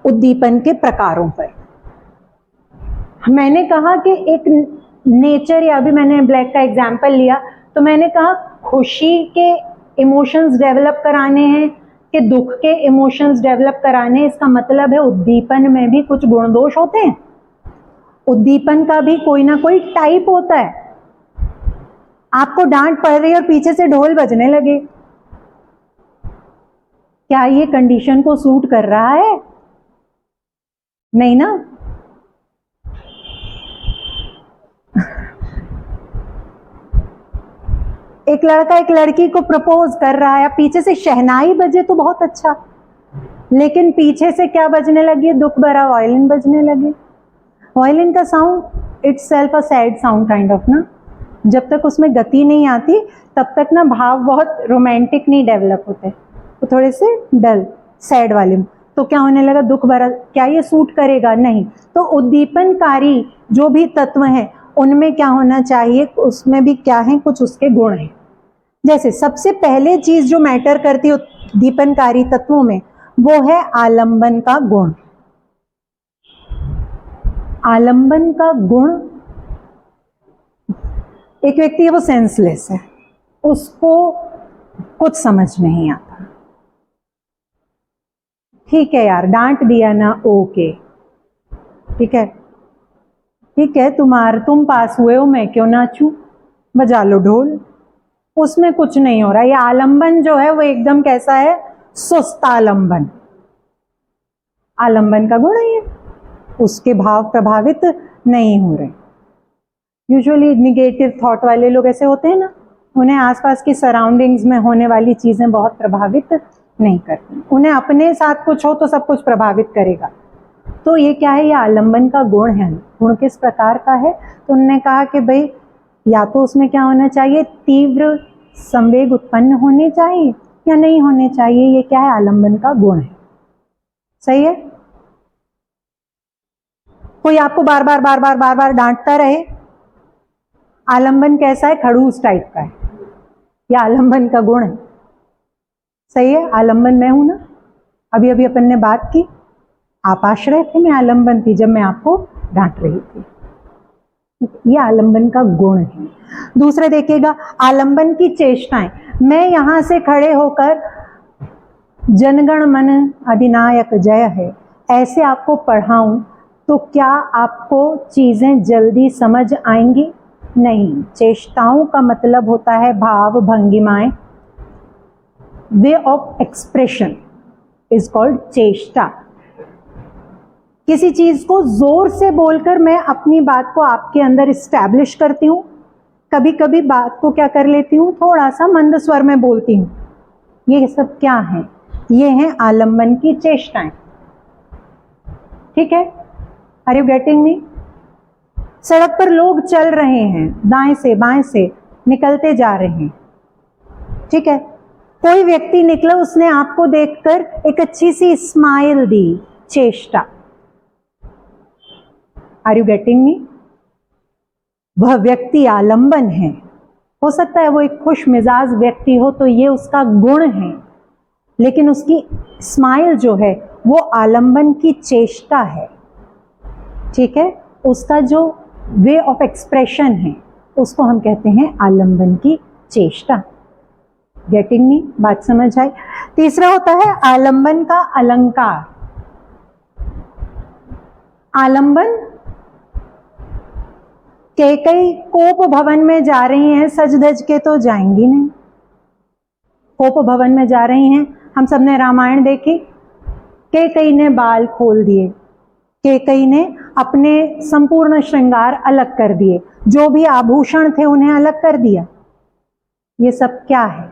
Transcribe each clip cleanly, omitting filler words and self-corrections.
उद्दीपन के प्रकारों पर। मैंने कहा कि एक नेचर, या अभी मैंने ब्लैक का एग्जाम्पल लिया, तो मैंने कहा खुशी के इमोशंस डेवलप कराने हैं कि दुख के इमोशंस डेवलप कराने। इसका मतलब है उद्दीपन में भी कुछ गुण दोष होते हैं, उद्दीपन का भी कोई ना कोई टाइप होता है। आपको डांट पड़ रही है और पीछे से ढोल बजने लगे, क्या ये कंडीशन को सूट कर रहा है? नहीं ना। एक लड़का एक लड़की को प्रपोज कर रहा है, पीछे से शहनाई बजे तो बहुत अच्छा, लेकिन पीछे से क्या बजने लगी? दुख भरा वायलिन बजने लगे। वायलिन का sound it's self a sad sound kind of ना। जब तक उसमें गति नहीं आती तब तक ना भाव बहुत रोमांटिक नहीं डेवलप होते, तो थोड़े से डल सैड वाले। तो क्या होने लगा? दुख भरा। क्या ये सूट करेगा? नहीं। तो उद्दीपनकारी जो भी तत्व हैं उनमें क्या होना चाहिए? उसमें भी क्या है? कुछ उसके गुण हैं। जैसे सबसे पहले चीज जो मैटर करती है उद्दीपनकारी तत्वों में, वो है आलंबन का गुण। आलंबन का गुण, एक व्यक्ति है वो सेंसलेस है, उसको कुछ समझ नहीं आता। ठीक है यार, डांट दिया ना, ओके ठीक है, ठीक है, तुम पास हुए हो, मैं क्यों नाचूं, बजा लो ढोल। उसमें कुछ नहीं हो रहा। ये आलंबन जो है वो एकदम कैसा है? सुस्त आलंबन। आलंबन का गुण है ये, उसके भाव प्रभावित नहीं हो रहे। यूजुअली निगेटिव थॉट वाले लोग ऐसे होते हैं ना, उन्हें आसपास की सराउंडिंग्स में होने वाली चीजें बहुत प्रभावित नहीं करती। उन्हें अपने साथ कुछ हो तो सब कुछ प्रभावित करेगा। तो ये क्या है? ये आलंबन का गुण है। गुण किस प्रकार का है? तो उन्होंने कहा कि भाई या तो उसमें क्या होना चाहिए? तीव्र संवेग उत्पन्न होने चाहिए या नहीं होने चाहिए। ये क्या है? आलंबन का गुण है। सही है। कोई आपको बार बार बार बार बार बार डांटता रहे, आलंबन कैसा है? खड़ूस टाइप का है। यह आलंबन का गुण है। सही है। आलंबन मैं हूं ना, अभी अभी अपन ने बात की, आप आश्रय थे, मैं आलंबन थी जब मैं आपको डांट रही थी। यह आलंबन का गुण है। दूसरे देखिएगा, आलंबन की चेष्टाएं। मैं यहां से खड़े होकर जनगण मन अधिनायक जय है ऐसे आपको पढ़ाऊं तो क्या आपको चीजें जल्दी समझ आएंगी? नहीं। चेष्टाओं का मतलब होता है भाव भंगिमाएं। Way of expression is called चेष्टा। किसी चीज को जोर से बोलकर मैं अपनी बात को आपके अंदर इस्टेब्लिश करती हूं। कभी कभी बात को क्या कर लेती हूं? थोड़ा सा मंद स्वर में बोलती हूं। ये सब क्या है? ये हैं आलंबन की चेष्टाएं। ठीक है, आर यू गेटिंग मी? सड़क पर लोग चल रहे हैं, दाएं से बाएं से निकलते जा रहे हैं। ठीक है, कोई व्यक्ति निकला, उसने आपको देखकर एक अच्छी सी स्माइल दी, चेष्टा। Are you getting me? वह व्यक्ति आलंबन है। हो सकता है वो एक खुश मिजाज व्यक्ति हो तो ये उसका गुण है, लेकिन उसकी स्माइल जो है वो आलंबन की चेष्टा है। ठीक है, उसका जो वे ऑफ एक्सप्रेशन है उसको हम कहते हैं आलंबन की चेष्टा। Getting me? बात समझ आई? तीसरा होता है आलंबन का अलंकार। आलंबन, कैकई कोप भवन में जा रही हैं, सज धज के तो जाएंगी नहीं। कोप भवन में जा रही हैं, हम सबने रामायण देखी, कैकई ने बाल खोल दिए, कैकई ने अपने संपूर्ण श्रृंगार अलग कर दिए, जो भी आभूषण थे उन्हें अलग कर दिया। ये सब क्या है?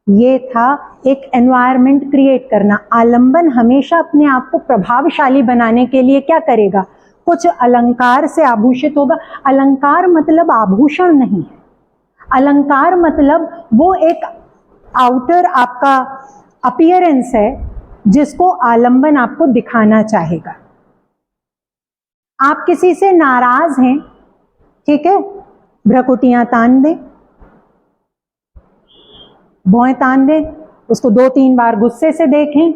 ये था एक एनवायरनमेंट क्रिएट करना। आलंबन हमेशा अपने आप को प्रभावशाली बनाने के लिए क्या करेगा? कुछ अलंकार से आभूषित होगा। अलंकार मतलब आभूषण नहीं है। अलंकार मतलब वो एक आउटर आपका अपीयरेंस है जिसको आलंबन आपको दिखाना चाहेगा। आप किसी से नाराज हैं, ठीक है, भ्रकुटियां तान दें, भौएं तान दें, उसको 2-3 बार गुस्से से देखें,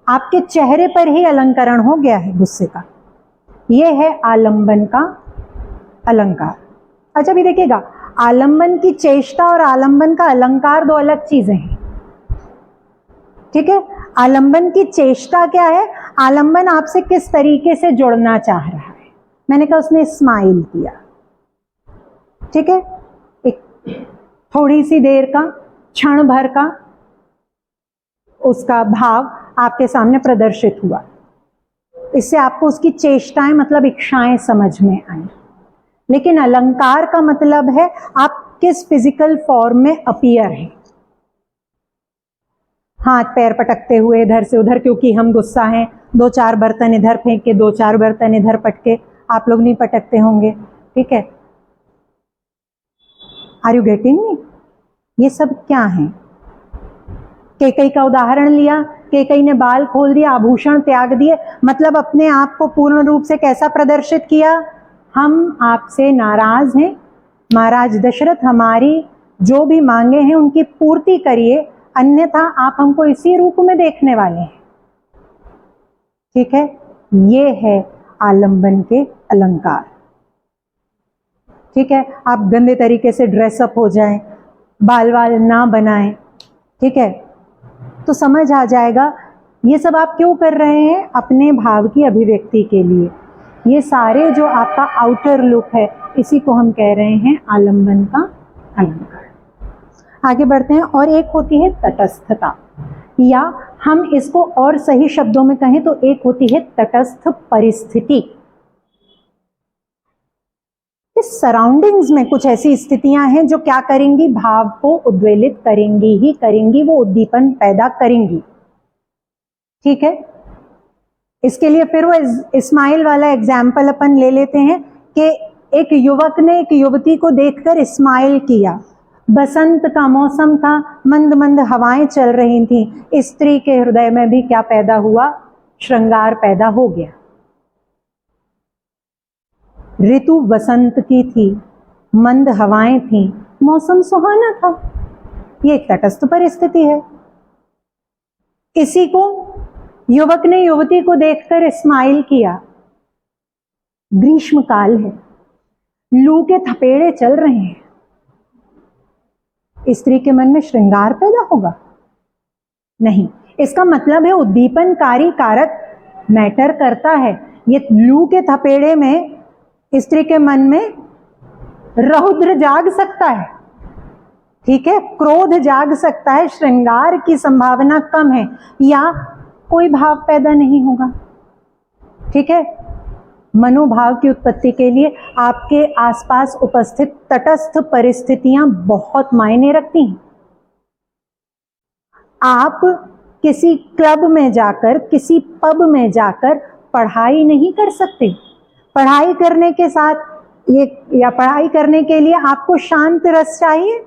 आपके चेहरे पर ही अलंकरण हो गया है गुस्से का। ये है आलंबन का अलंकार। अच्छा भी देखिएगा, आलंबन की चेष्टा और आलंबन का अलंकार दो अलग चीजें हैं, ठीक है। आलंबन की चेष्टा क्या है? आलंबन आपसे किस तरीके से जुड़ना चाह रहा है। मैंने कहा उसने स्माइल किया, ठीक है, एक थोड़ी सी देर का, क्षण भर का उसका भाव आपके सामने प्रदर्शित हुआ, इससे आपको उसकी चेष्टाएं मतलब इच्छाएं समझ में आई। लेकिन अलंकार का मतलब है आप किस फिजिकल फॉर्म में अपीयर हैं। हाथ पैर पटकते हुए इधर से उधर, क्योंकि हम गुस्सा हैं, 2-4 बर्तन इधर फेंक के 2-4 बर्तन इधर पटके, आप लोग नहीं पटकते होंगे, ठीक है। Are you getting me? ये सब क्या है? केकई का उदाहरण लिया, केकई ने बाल खोल दिया, आभूषण त्याग दिए, मतलब अपने आप को पूर्ण रूप से कैसा प्रदर्शित किया? हम आपसे नाराज हैं महाराज दशरथ, हमारी जो भी मांगे हैं उनकी पूर्ति करिए, अन्यथा आप हमको इसी रूप में देखने वाले हैं, ठीक है। ये है आलंबन के अलंकार, ठीक है। आप गंदे तरीके से ड्रेसअप हो जाएं, बाल वाल ना बनाएं, ठीक है, तो समझ आ जाएगा ये सब आप क्यों कर रहे हैं, अपने भाव की अभिव्यक्ति के लिए। ये सारे जो आपका आउटर लुक है, इसी को हम कह रहे हैं आलंबन का अलंकार। आगे बढ़ते हैं। और एक होती है तटस्थता, या हम इसको और सही शब्दों में कहें तो एक होती है तटस्थ परिस्थिति। इस सराउंडिंग्स में कुछ ऐसी स्थितियां हैं जो क्या करेंगी, भाव को उद्वेलित करेंगी ही करेंगी, वो उद्दीपन पैदा करेंगी, ठीक है। इसके लिए फिर वो स्माइल वाला एग्जाम्पल अपन ले लेते हैं कि एक युवक ने एक युवती को देखकर स्माइल किया, बसंत का मौसम था, मंद मंद हवाएं चल रही थी, स्त्री के हृदय में भी क्या पैदा हुआ, श्रृंगार पैदा हो गया। ऋतु बसंत की थी, मंद हवाएं थी, मौसम सुहाना था, ये एक तटस्थ परिस्थिति है। इसी को युवक ने युवती को देखकर स्माइल किया, ग्रीष्म काल है, लू के थपेड़े चल रहे हैं, स्त्री के मन में श्रृंगार पैदा होगा? नहीं। इसका मतलब है उद्दीपनकारी कारक मैटर करता है। ये लू के थपेड़े में स्त्री के मन में रौद्र जाग सकता है, ठीक है, क्रोध जाग सकता है, श्रृंगार की संभावना कम है, या कोई भाव पैदा नहीं होगा, ठीक है। मनोभाव की उत्पत्ति के लिए आपके आसपास उपस्थित तटस्थ परिस्थितियां बहुत मायने रखती हैं। आप किसी क्लब में जाकर, किसी पब में जाकर पढ़ाई नहीं कर सकते। पढ़ाई करने के साथ या पढ़ाई करने के लिए आपको शांत रस चाहिए,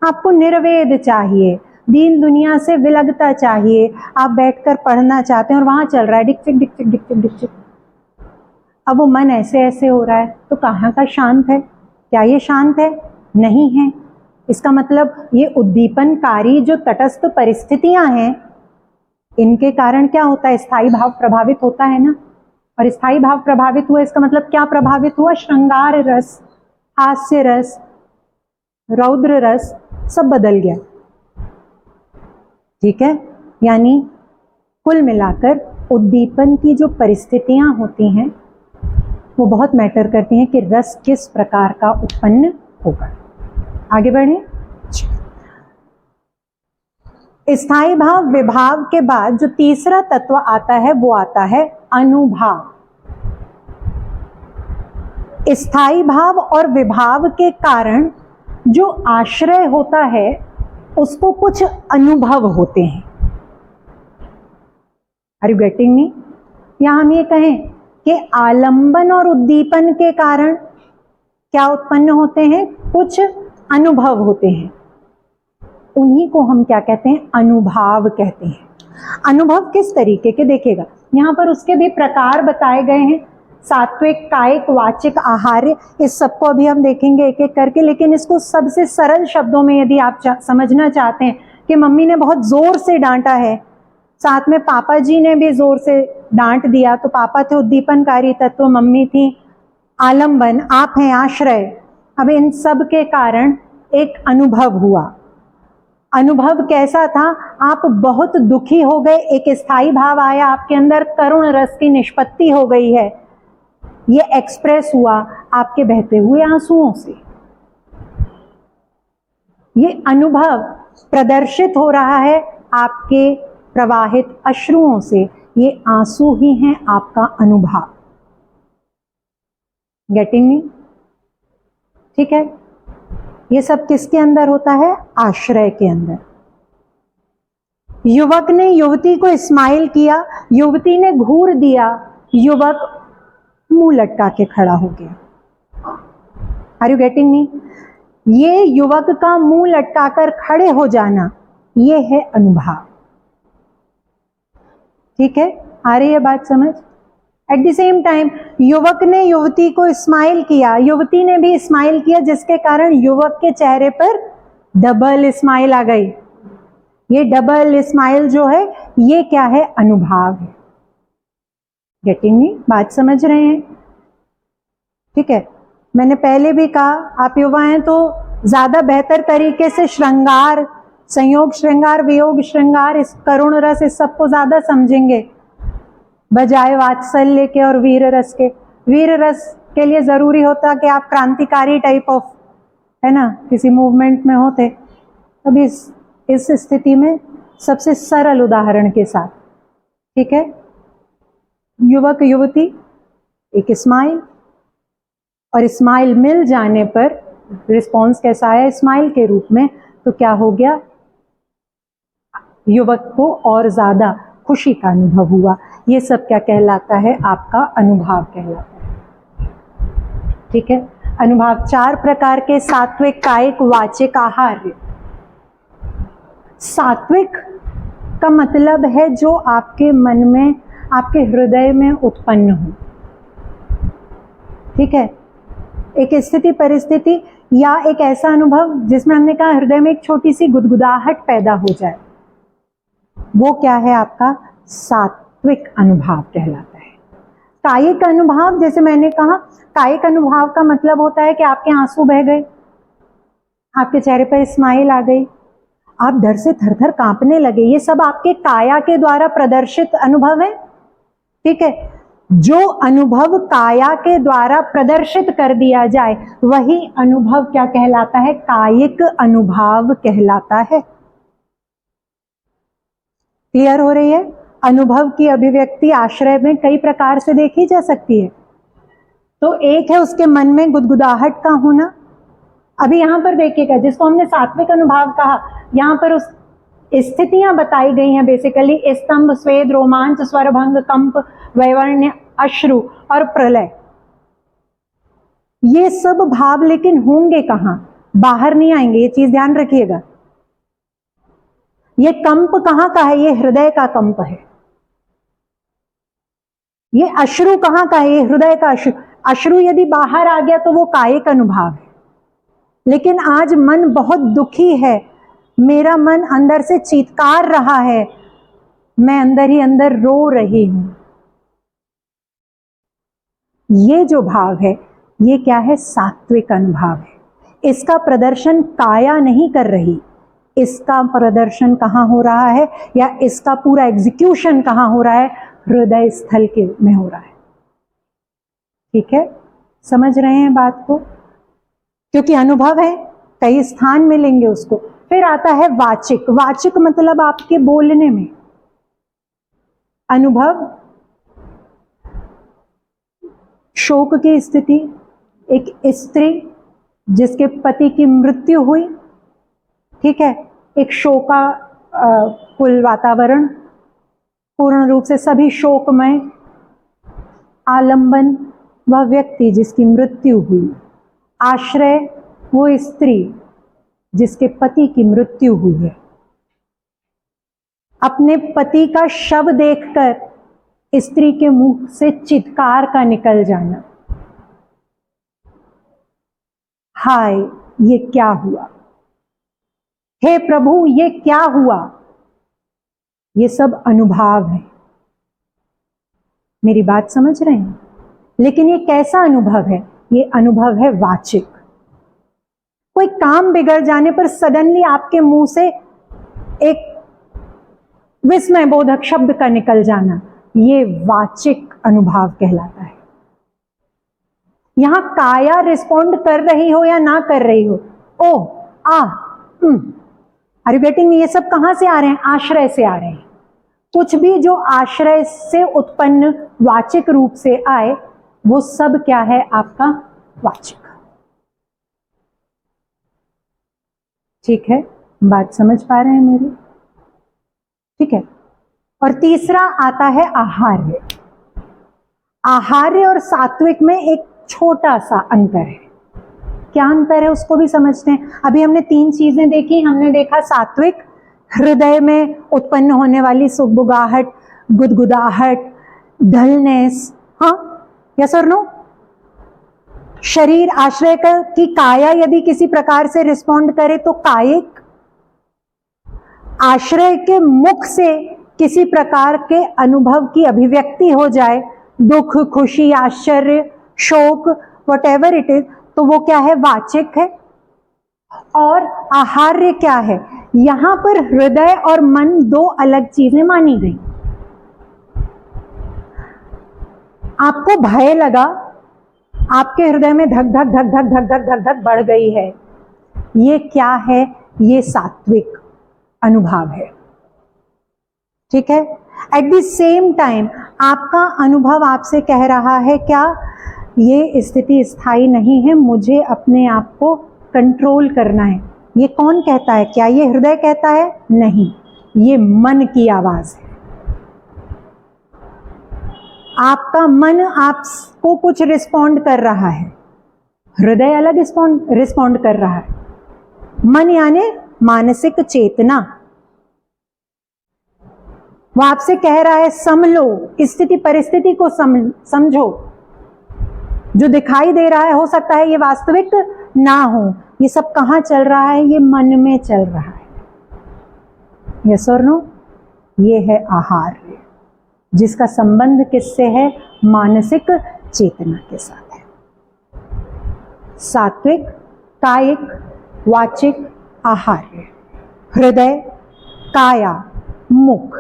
आपको निर्वेद चाहिए, दीन दुनिया से विलगता चाहिए। आप बैठकर पढ़ना चाहते हैं और वहां चल रहा है डिक्चिक डिक्चिक डिक्चिक डिक्चिक, अब वो मन ऐसे ऐसे हो रहा है, तो कहाँ का शांत है? क्या ये शांत है? नहीं है। इसका मतलब ये उद्दीपनकारी जो तटस्थ परिस्थितियां हैं, इनके कारण क्या होता है, स्थायी भाव प्रभावित होता है ना। और स्थायी भाव प्रभावित हुआ, इसका मतलब क्या प्रभावित हुआ, श्रृंगार रस, हास्य रस, रौद्र रस, सब बदल गया, ठीक है। यानी कुल मिलाकर उद्दीपन की जो परिस्थितियां होती हैं वो बहुत मैटर करती हैं कि रस किस प्रकार का उत्पन्न होगा। आगे बढ़े। स्थायी भाव विभाव के बाद जो तीसरा तत्व आता है वो आता है अनुभाव। स्थायी भाव और विभाव के कारण जो आश्रय होता है उसको कुछ अनुभव होते हैं। Are you getting me? या हम ये कहें कि आलंबन और उद्दीपन के कारण क्या उत्पन्न होते हैं, कुछ अनुभव होते हैं, उन्हीं को हम क्या कहते हैं, अनुभाव कहते हैं। अनुभव किस तरीके के, देखिएगा यहाँ पर उसके भी प्रकार बताए गए हैं, सात्विक, कायिक, वाचिक, आहार्य, इस सबको अभी हम देखेंगे एक एक करके। लेकिन इसको सबसे सरल शब्दों में यदि आप समझना चाहते हैं कि मम्मी ने बहुत जोर से डांटा है, साथ में पापा जी ने भी जोर से डांट दिया, तो पापा थे उद्दीपनकारी तत्व, मम्मी थी आलंबन, आप हैं आश्रय। अब इन सब के कारण एक अनुभव हुआ। अनुभव कैसा था? आप बहुत दुखी हो गए, एक स्थायी भाव आया आपके अंदर, करुण रस की निष्पत्ति हो गई है। ये एक्सप्रेस हुआ आपके बहते हुए आंसुओं से। ये अनुभव प्रदर्शित हो रहा है आपके प्रवाहित अश्रुओं से। ये आंसू ही हैं आपका अनुभव। Getting me? ठीक है। ये सब किसके अंदर होता है? आश्रय के अंदर। युवक ने युवती को स्माइल किया, युवती ने घूर दिया, युवक मुंह लटका के खड़ा हो गया। Are you getting me? ये युवक का मुंह लटकाकर खड़े हो जाना, ये है अनुभव। ठीक है, आ रही है बात समझ? एट द सेम टाइम युवक ने युवती को स्माइल किया, युवती ने भी स्माइल किया, जिसके कारण युवक के चेहरे पर डबल स्माइल आ गई। ये डबल स्माइल जो है, ये क्या है? अनुभव है। Getting me? बात समझ रहे हैं? ठीक है। मैंने पहले भी कहा, आप युवा हैं तो ज्यादा बेहतर तरीके से श्रृंगार, संयोग श्रृंगार, वियोग श्रृंगार, इस करुण रस, इस सबको ज्यादा समझेंगे बजाय वात्सल्य के और वीर रस के। वीर रस के लिए जरूरी होता कि आप क्रांतिकारी टाइप ऑफ, है ना, किसी मूवमेंट में होते। अब इस स्थिति में सबसे सरल उदाहरण के साथ, ठीक है, युवक युवती, एक स्माइल, और स्माइल मिल जाने पर रिस्पॉन्स कैसा आया? स्माइल के रूप में। तो क्या हो गया? युवक को और ज्यादा खुशी का अनुभव हुआ। ये सब क्या कहलाता है? आपका अनुभव कहलाता है। ठीक है। अनुभव 4 प्रकार के: सात्विक, कायिक, वाचिक, आहार्य। सात्विक का मतलब है जो आपके मन में, आपके हृदय में उत्पन्न हो। ठीक है। एक स्थिति, परिस्थिति या एक ऐसा अनुभव जिसमें हमने कहा हृदय में एक छोटी सी गुदगुदाहट पैदा हो जाए, वो क्या है? आपका सात्विक अनुभव कहलाता है। कायिक अनुभव, जैसे मैंने कहा, कायिक अनुभव का मतलब होता है कि आपके आंसू बह गए, आपके चेहरे पर स्माइल आ गई, आप डर से थरथर कांपने लगे। ये सब आपके काया के द्वारा प्रदर्शित अनुभव है। ठीक है। जो अनुभव काया के द्वारा प्रदर्शित कर दिया जाए, वही अनुभव क्या कहलाता है? कायिक अनुभव कहलाता है। क्लियर हो रही है? अनुभव की अभिव्यक्ति आश्रय में कई प्रकार से देखी जा सकती है। तो एक है उसके मन में गुदगुदाहट का होना। अभी यहां पर देखिएगा, जिसको हमने सात्विक अनुभव कहा, यहां पर उस स्थितियां बताई गई हैं बेसिकली: स्तंभ, स्वेद, रोमांच, स्वरभंग, कंप, वैवर्ण्य, अश्रु और प्रलय। ये सब भाव लेकिन होंगे कहां? बाहर नहीं आएंगे, ये चीज ध्यान रखिएगा। ये कंप कहां का है? ये हृदय का कंप है। ये अश्रु कहां का है? ये हृदय का अश्रु। अश्रु यदि बाहर आ गया तो वो कायिक अनुभव है। लेकिन आज मन बहुत दुखी है, मेरा मन अंदर से चीत्कार रहा है, मैं अंदर ही अंदर रो रही हूं। ये जो भाव है, ये क्या है? सात्विक अनुभव है। इसका प्रदर्शन काया नहीं कर रही, इसका प्रदर्शन कहां हो रहा है, या इसका पूरा एग्जीक्यूशन कहां हो रहा है? हृदय स्थल के में हो रहा है। ठीक है, समझ रहे हैं बात को? क्योंकि अनुभव है, कई स्थान मिलेंगे उसको। फिर आता है वाचिक। वाचिक मतलब आपके बोलने में अनुभव। शोक की स्थिति, एक स्त्री जिसके पति की मृत्यु हुई, ठीक है, एक शोका कुल वातावरण, पूर्ण रूप से सभी शोकमय। आलंबन, वह व्यक्ति जिसकी मृत्यु हुई। आश्रय, वो स्त्री जिसके पति की मृत्यु हुई है। अपने पति का शव देखकर स्त्री के मुंह से चित्कार का निकल जाना, हाय ये क्या हुआ, हे प्रभु ये क्या हुआ। ये सब अनुभव है। मेरी बात समझ रहे हैं? लेकिन ये कैसा अनुभव है? ये अनुभव है वाचिक। कोई काम बिगड़ जाने पर सडनली आपके मुंह से एक विस्मय बोधक शब्द का निकल जाना, ये वाचिक अनुभव कहलाता है। यहां काया रिस्पॉन्ड कर रही हो या ना कर रही हो, ओ आ आर यू गेटिंग? ये सब कहां से आ रहे हैं? आश्रय से आ रहे हैं। कुछ भी जो आश्रय से उत्पन्न वाचिक रूप से आए, वो सब क्या है? आपका वाचिक। ठीक है, बात समझ पा रहे हैं मेरी? ठीक है। और तीसरा आता है आहार्य। आहार्य और सात्विक में एक छोटा सा अंतर है। क्या अंतर है उसको भी समझते हैं। अभी हमने 3 चीजें देखी। हमने देखा सात्विक, हृदय में उत्पन्न होने वाली सुगबुगाहट, गुदगुदाहट, डलनेस, हाँ, यस और नो। शरीर आश्रय की काया यदि किसी प्रकार से रिस्पॉन्ड करे तो कायिक, आश्रय के मुख से किसी प्रकार के अनुभव की अभिव्यक्ति हो जाए, दुख, खुशी, आश्चर्य, शोक, व्हाटएवर इट इज, तो वो क्या है? वाचिक है। और आहार्य क्या है? यहां पर हृदय और मन 2 अलग चीजें मानी गई। आपको भय लगा, आपके हृदय में धक धक धक धक धक धक धक धक बढ़ गई है, ये क्या है? ये सात्विक अनुभव है। ठीक है। एट द सेम टाइम आपका अनुभव आपसे कह रहा है क्या? ये स्थिति स्थायी नहीं है, मुझे अपने आप को कंट्रोल करना है। ये कौन कहता है? क्या ये हृदय कहता है? नहीं, ये मन की आवाज है। आपका मन आपको कुछ रिस्पॉन्ड कर रहा है, हृदय अलग रिस्पॉन्ड कर रहा है। मन यानी मानसिक चेतना, वो आपसे कह रहा है संभलो, स्थिति परिस्थिति को समझो। जो दिखाई दे रहा है हो सकता है ये वास्तविक ना हो। ये सब कहाँ चल रहा है? ये मन में चल रहा है। यस और नो? ये है आहार्य, जिसका संबंध किससे है? मानसिक चेतना के साथ है। सात्विक, कायिक, वाचिक, आहार्य, हृदय, काया, मुख,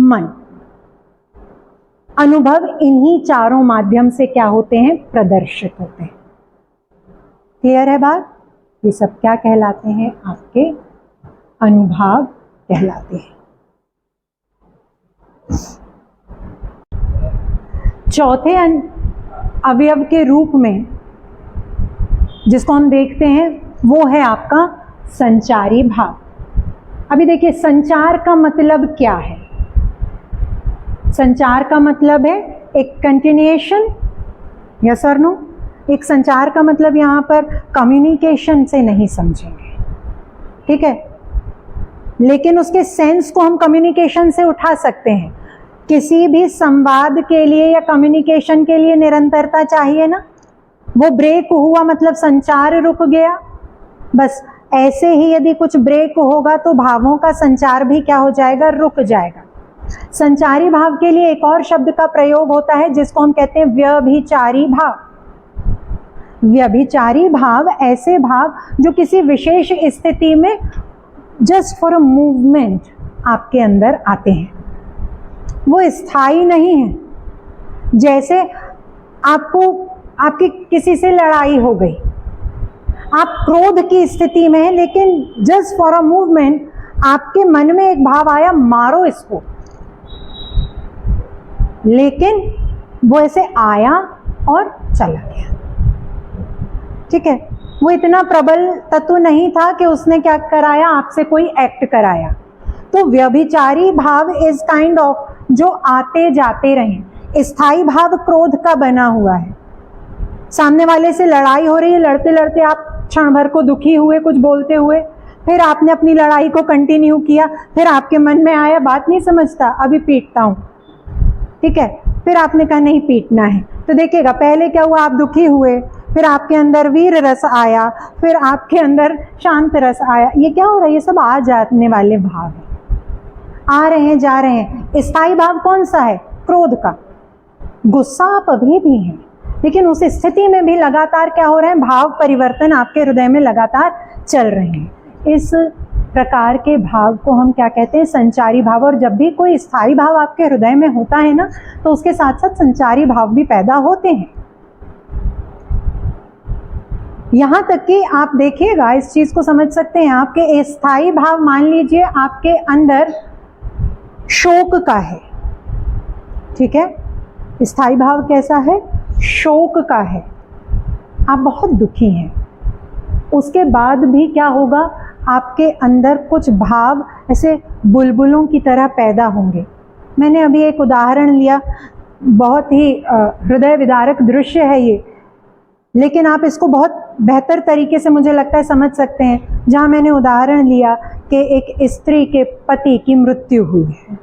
मन। अनुभव इन्हीं चारों माध्यम से क्या होते हैं? प्रदर्शित होते हैं। क्लियर है बात? ये सब क्या कहलाते हैं? आपके अनुभव कहलाते हैं। चौथे अवयव के रूप में जिसको हम देखते हैं वो है आपका संचारी भाव। अभी देखिए, संचार का मतलब क्या है? संचार का मतलब है एक कंटिन्यूएशन, यस और नो? एक संचार का मतलब यहाँ पर कम्युनिकेशन से नहीं समझेंगे, ठीक है? लेकिन उसके सेंस को हम कम्युनिकेशन से उठा सकते हैं। किसी भी संवाद के लिए या कम्युनिकेशन के लिए निरंतरता चाहिए ना। वो ब्रेक हुआ मतलब संचार रुक गया। बस ऐसे ही यदि कुछ ब्रेक होगा तो भावों का संचार भी क्या हो जाएगा? रुक जाएगा। संचारी भाव के लिए एक और शब्द का प्रयोग होता है जिसको हम कहते हैं व्यभिचारी भाव। व्यभिचारी भाव ऐसे भाव जो किसी विशेष स्थिति में जस्ट फॉर अ मूवमेंट आपके अंदर आते हैं, वो स्थायी नहीं है। जैसे आपकी किसी से लड़ाई हो गई, आप क्रोध की स्थिति में हैं, लेकिन जस्ट फॉर अ मूवमेंट आपके मन में एक भाव आया, मारो इसको, लेकिन वो ऐसे आया और चला गया, ठीक है? वो इतना प्रबल तत्व नहीं था कि उसने क्या कराया? आपसे कोई एक्ट कराया। तो व्यभिचारी भाव इज काइंड ऑफ जो आते जाते रहे। स्थायी भाव क्रोध का बना हुआ है। सामने वाले से लड़ाई हो रही है, लड़ते लड़ते आप क्षण भर को दुखी हुए कुछ बोलते हुए, फिर आपने अपनी लड़ाई को कंटिन्यू किया, फिर आपके मन में आया बात नहीं समझता, अभी पीटता हूं, ठीक है? फिर आपने कहा नहीं पीटना है। तो देखिएगा पहले क्या हुआ? आप दुखी हुए, फिर आपके अंदर वीर रस आया, फिर आपके अंदर शांत रस आया। ये क्या हो रहा है? ये सब आ जाने वाले भाव है। आ रहे हैं जा रहे हैं। स्थायी भाव कौन सा है? क्रोध का। गुस्सा आप अभी भी हैं, लेकिन उस स्थिति में भी लगातार क्या हो रहे हैं? भाव परिवर्तन आपके हृदय में लगातार चल रहे हैं। इस प्रकार के भाव को हम क्या कहते हैं? संचारी भाव। और जब भी कोई स्थायी भाव आपके हृदय में होता है ना, तो उसके साथ साथ संचारी भाव भी पैदा होते हैं। यहां तक कि आप देखिएगा, इस चीज को समझ सकते हैं। आपके स्थायी भाव, मान लीजिए आपके अंदर शोक का है, ठीक है? स्थायी भाव कैसा है? शोक का है। आप बहुत दुखी हैं, उसके बाद भी क्या होगा? आपके अंदर कुछ भाव ऐसे बुलबुलों की तरह पैदा होंगे। मैंने अभी एक उदाहरण लिया, बहुत ही हृदय विदारक दृश्य है ये, लेकिन आप इसको बहुत बेहतर तरीके से मुझे लगता है समझ सकते हैं। जहां मैंने उदाहरण लिया कि एक स्त्री के पति की मृत्यु हुई है,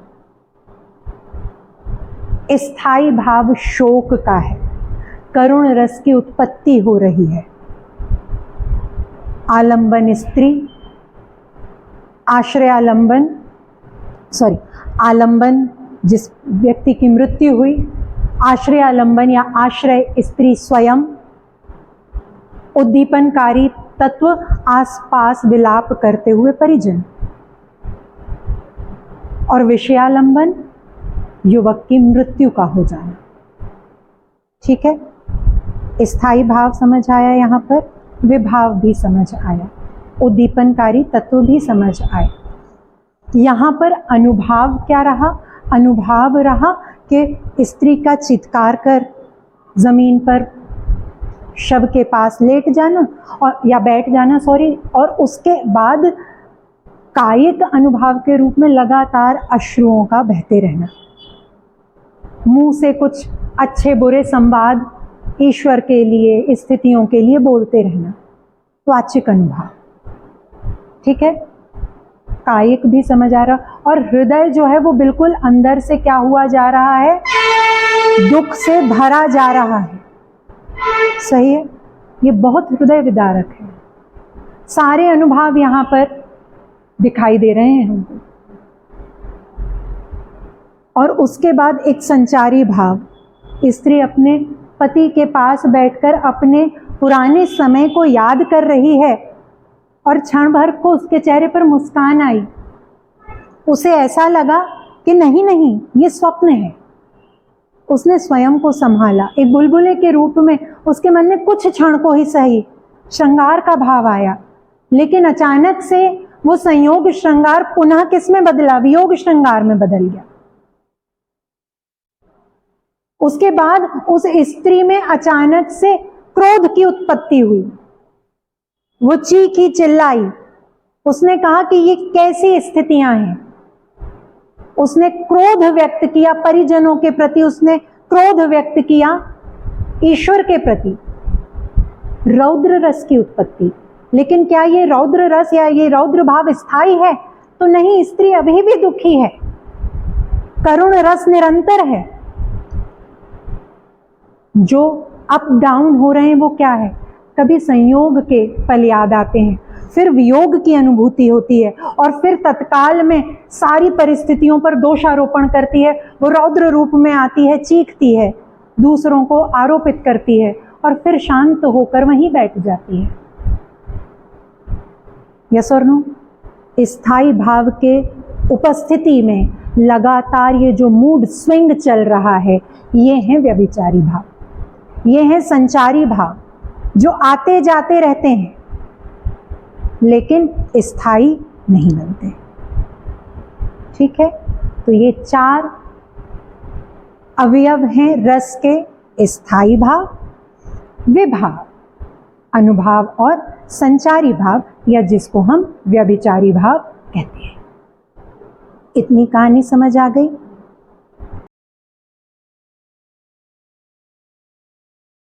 स्थायी भाव शोक का है, करुण रस की उत्पत्ति हो रही है। आलंबन स्त्री, आश्रयालंबन, आलंबन जिस व्यक्ति की मृत्यु हुई, आश्रयालंबन या आश्रय स्त्री स्वयं, उद्दीपनकारी तत्व आसपास विलाप करते हुए परिजन, और विषयालंबन युवक की मृत्यु का हो जाना। ठीक है, स्थायी भाव समझ आया, यहाँ पर विभाव भी समझ आया, उद्दीपनकारी तत्व भी समझ आए। यहाँ पर अनुभाव क्या रहा? अनुभाव रहा कि स्त्री का चित्कार कर जमीन पर शव के पास लेट जाना और या बैठ जाना, और उसके बाद कायिक अनुभाव के रूप में लगातार अश्रुओं का बहते रहना, मुंह से कुछ अच्छे बुरे संवाद ईश्वर के लिए, स्थितियों के लिए बोलते रहना, वाचिक अनुभाव। ठीक है, कायिक भी समझ आ रहा, और हृदय जो है वो बिल्कुल अंदर से क्या हुआ जा रहा है? दुख से भरा जा रहा है। सही है, ये बहुत हृदय विदारक है। सारे अनुभव यहाँ पर दिखाई दे रहे हैं हमको। और उसके बाद एक संचारी भाव, स्त्री अपने पति के पास बैठकर अपने पुराने समय को याद कर रही है और क्षण भर को उसके चेहरे पर मुस्कान आई। उसे ऐसा लगा कि नहीं नहीं, ये स्वप्न है। उसने स्वयं को संभाला, एक बुलबुले के रूप में उसके मन में कुछ क्षण को ही सही श्रृंगार का भाव आया, लेकिन अचानक से वो संयोग श्रृंगार पुनः किस में बदला? वियोग श्रृंगार में बदल गया। उसके बाद उस स्त्री में अचानक से क्रोध की उत्पत्ति हुई। वो चीखी चिल्लाई, उसने कहा कि ये कैसी स्थितियां हैं। उसने क्रोध व्यक्त किया परिजनों के प्रति, उसने क्रोध व्यक्त किया ईश्वर के प्रति। रौद्र रस की उत्पत्ति। लेकिन क्या ये रौद्र रस या ये रौद्र भाव स्थायी है? तो नहीं, स्त्री अभी भी दुखी है, करुण रस निरंतर है। जो अप डाउन हो रहे हैं वो क्या है? कभी संयोग के पल याद आते हैं, फिर वियोग की अनुभूति होती है, और फिर तत्काल में सारी परिस्थितियों पर दोषारोपण करती है। वो रौद्र रूप में आती है, चीखती है, दूसरों को आरोपित करती है, और फिर शांत होकर वहीं बैठ जाती है। यस और नो? स्थायी भाव के उपस्थिति में लगातार ये जो मूड स्विंग चल रहा है, ये है व्यभिचारी भाव, ये है संचारी भाव, जो आते जाते रहते हैं लेकिन स्थायी नहीं बनते। ठीक है, तो ये 4 अवयव हैं रस के: स्थायी भाव, विभाव, अनुभाव और संचारी भाव, या जिसको हम व्यभिचारी भाव कहते हैं। इतनी कहानी समझ आ गई?